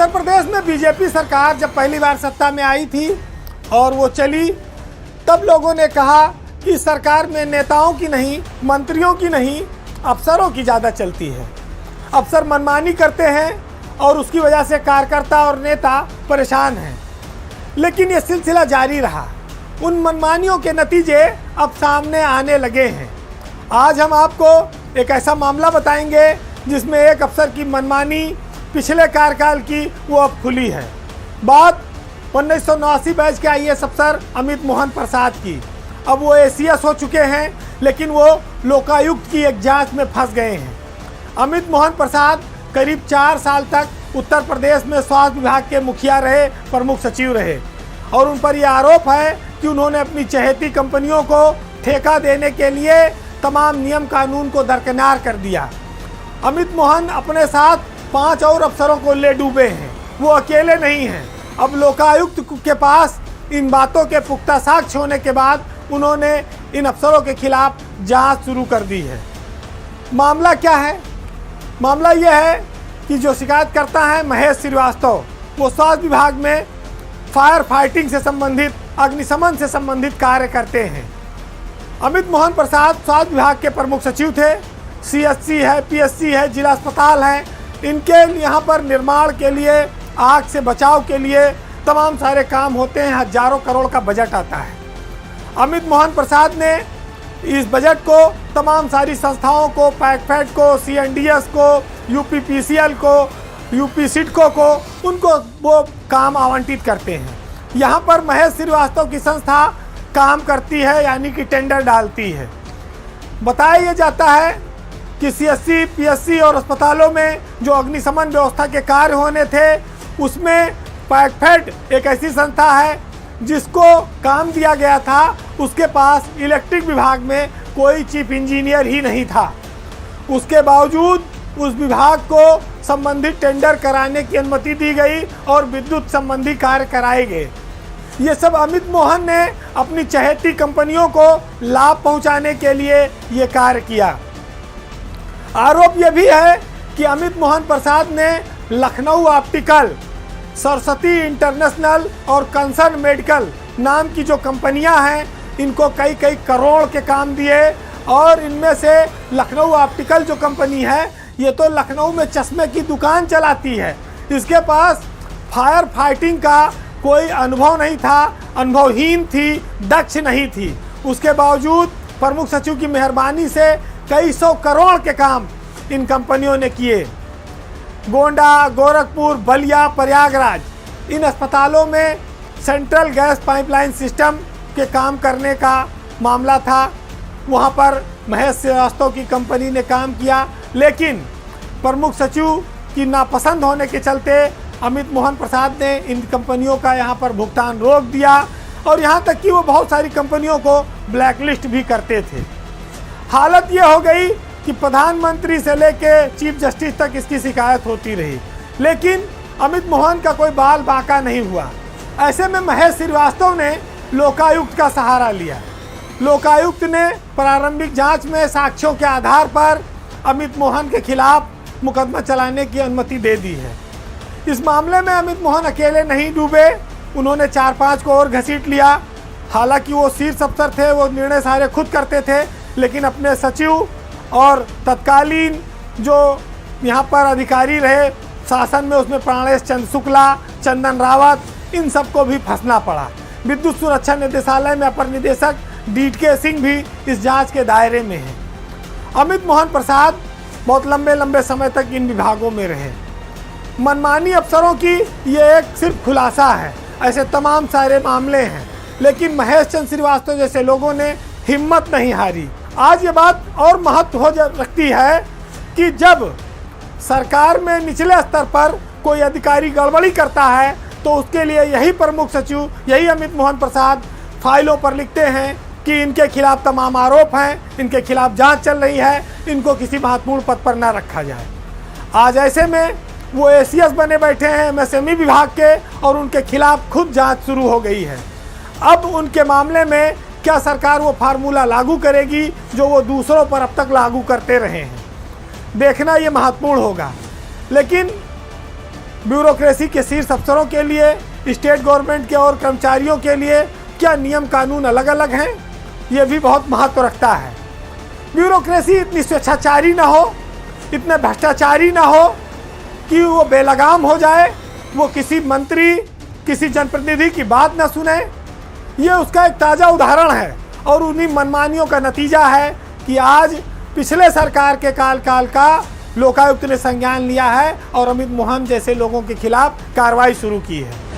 उत्तर प्रदेश में बीजेपी सरकार जब पहली बार सत्ता में आई थी और वो चली, तब लोगों ने कहा कि सरकार में नेताओं की नहीं, मंत्रियों की नहीं, अफसरों की ज़्यादा चलती है। अफसर मनमानी करते हैं और उसकी वजह से कार्यकर्ता और नेता परेशान हैं। लेकिन ये सिलसिला जारी रहा। उन मनमानियों के नतीजे अब सामने आने लगे हैं। आज हम आपको एक ऐसा मामला बताएंगे जिसमें एक अफसर की मनमानी पिछले कार्यकाल की वो अब खुली है। बात 1989 बैच के आईएएस अफसर अमित मोहन प्रसाद की। अब वो एसीएस हो चुके हैं, लेकिन वो लोकायुक्त की एक जांच में फंस गए हैं। अमित मोहन प्रसाद करीब 4 साल तक उत्तर प्रदेश में स्वास्थ्य विभाग के मुखिया रहे, प्रमुख सचिव रहे, और उन पर यह आरोप है कि उन्होंने अपनी चहेती कंपनियों को ठेका देने के लिए तमाम नियम कानून को दरकिनार कर दिया। अमित मोहन अपने साथ 5 और अफसरों को ले डूबे हैं। वो अकेले नहीं हैं। अब लोकायुक्त के पास इन बातों के पुख्ता साक्ष्य होने के बाद उन्होंने इन अफसरों के खिलाफ जांच शुरू कर दी है। मामला क्या है? मामला यह है कि जो शिकायत करता है महेश श्रीवास्तव, वो स्वास्थ्य विभाग में फायर फाइटिंग से संबंधित, अग्निशमन से संबंधित कार्य करते हैं। अमित मोहन प्रसाद स्वास्थ्य विभाग के प्रमुख सचिव थे। सीएचसी है, पीएचसी है, जिला अस्पताल है, इनके यहाँ पर निर्माण के लिए, आग से बचाव के लिए तमाम सारे काम होते हैं। हजारों करोड़ का बजट आता है। अमित मोहन प्रसाद ने इस बजट को तमाम सारी संस्थाओं को, पैकफेड को, सीएनडीएस को, यूपीपीसीएल को, यूपी सिडको को, उनको वो काम आवंटित करते हैं। यहाँ पर महेश श्रीवास्तव की संस्था काम करती है, यानी कि टेंडर डालती है। बताया जाता है कि सीएचसी, पीएचसी और अस्पतालों में जो अग्निशमन व्यवस्था के कार्य होने थे, उसमें पैकफेड एक ऐसी संस्था है जिसको काम दिया गया था। उसके पास इलेक्ट्रिक विभाग में कोई चीफ इंजीनियर ही नहीं था। उसके बावजूद उस विभाग को संबंधित टेंडर कराने की अनुमति दी गई और विद्युत संबंधी कार्य कराए गए। ये सब अमित मोहन ने अपनी चहेती कंपनियों को लाभ पहुंचाने के लिए ये कार्य किया। आरोप यह भी है कि अमित मोहन प्रसाद ने लखनऊ ऑप्टिकल, सरस्वती इंटरनेशनल और कंसर्न मेडिकल नाम की जो कंपनियां हैं, इनको कई करोड़ के काम दिए। और इनमें से लखनऊ ऑप्टिकल जो कंपनी है, ये तो लखनऊ में चश्मे की दुकान चलाती है। इसके पास फायर फाइटिंग का कोई अनुभव नहीं था, अनुभवहीन थी, दक्ष नहीं थी। उसके बावजूद प्रमुख सचिव की मेहरबानी से कई 100 करोड़ के काम इन कंपनियों ने किए। गोंडा, गोरखपुर, बलिया, प्रयागराज, इन अस्पतालों में सेंट्रल गैस पाइपलाइन सिस्टम के काम करने का मामला था। वहाँ पर महेश श्रीवास्तव की कंपनी ने काम किया, लेकिन प्रमुख सचिव की नापसंद होने के चलते अमित मोहन प्रसाद ने इन कंपनियों का यहाँ पर भुगतान रोक दिया, और यहाँ तक कि वो बहुत सारी कंपनियों को ब्लैकलिस्ट भी करते थे। हालत ये हो गई कि प्रधानमंत्री से लेके चीफ जस्टिस तक इसकी शिकायत होती रही, लेकिन अमित मोहन का कोई बाल बाका नहीं हुआ। ऐसे में महेश श्रीवास्तव ने लोकायुक्त का सहारा लिया। लोकायुक्त ने प्रारंभिक जांच में साक्ष्यों के आधार पर अमित मोहन के खिलाफ मुकदमा चलाने की अनुमति दे दी है। इस मामले में अमित मोहन अकेले नहीं डूबे, उन्होंने 4-5 को और घसीट लिया। हालांकि वो शीर्ष अफसर थे, वो निर्णय सारे खुद करते थे, लेकिन अपने सचिव और तत्कालीन जो यहाँ पर अधिकारी रहे शासन में, उसमें प्राणेश चंद्र शुक्ला, चंदन रावत, इन सबको भी फंसना पड़ा। विद्युत सुरक्षा निदेशालय में अपर निदेशक डीके सिंह भी इस जांच के दायरे में हैं। अमित मोहन प्रसाद बहुत लंबे समय तक इन विभागों में रहे। मनमानी अफसरों की ये एक सिर्फ खुलासा है, ऐसे तमाम सारे मामले हैं, लेकिन महेश चंद्र श्रीवास्तव जैसे लोगों ने हिम्मत नहीं हारी। आज ये बात और महत्व हो रखती है कि जब सरकार में निचले स्तर पर कोई अधिकारी गड़बड़ी करता है, तो उसके लिए यही प्रमुख सचिव, यही अमित मोहन प्रसाद फाइलों पर लिखते हैं कि इनके खिलाफ तमाम आरोप हैं, इनके खिलाफ जांच चल रही है, इनको किसी महत्वपूर्ण पद पर न रखा जाए। आज ऐसे में वो एसीएस बने बैठे हैं एमएसएमई विभाग के, और उनके खिलाफ खुद जांच शुरू हो गई है। अब उनके मामले में क्या सरकार वो फार्मूला लागू करेगी जो वो दूसरों पर अब तक लागू करते रहे हैं? देखना ये महत्वपूर्ण होगा। लेकिन ब्यूरोक्रेसी के शीर्ष अफसरों के लिए, स्टेट गवर्नमेंट के और कर्मचारियों के लिए क्या नियम कानून अलग अलग हैं, ये भी बहुत महत्व रखता है। ब्यूरोक्रेसी इतनी स्वेच्छाचारी ना हो, इतने भ्रष्टाचारी ना हो कि वो बेलगाम हो जाए, वो किसी मंत्री, किसी जनप्रतिनिधि की बात ना सुने। ये उसका एक ताज़ा उदाहरण है और उन्हीं मनमानियों का नतीजा है कि आज पिछले सरकार के काल का लोकायुक्त ने संज्ञान लिया है और अमित मोहन जैसे लोगों के खिलाफ कार्रवाई शुरू की है।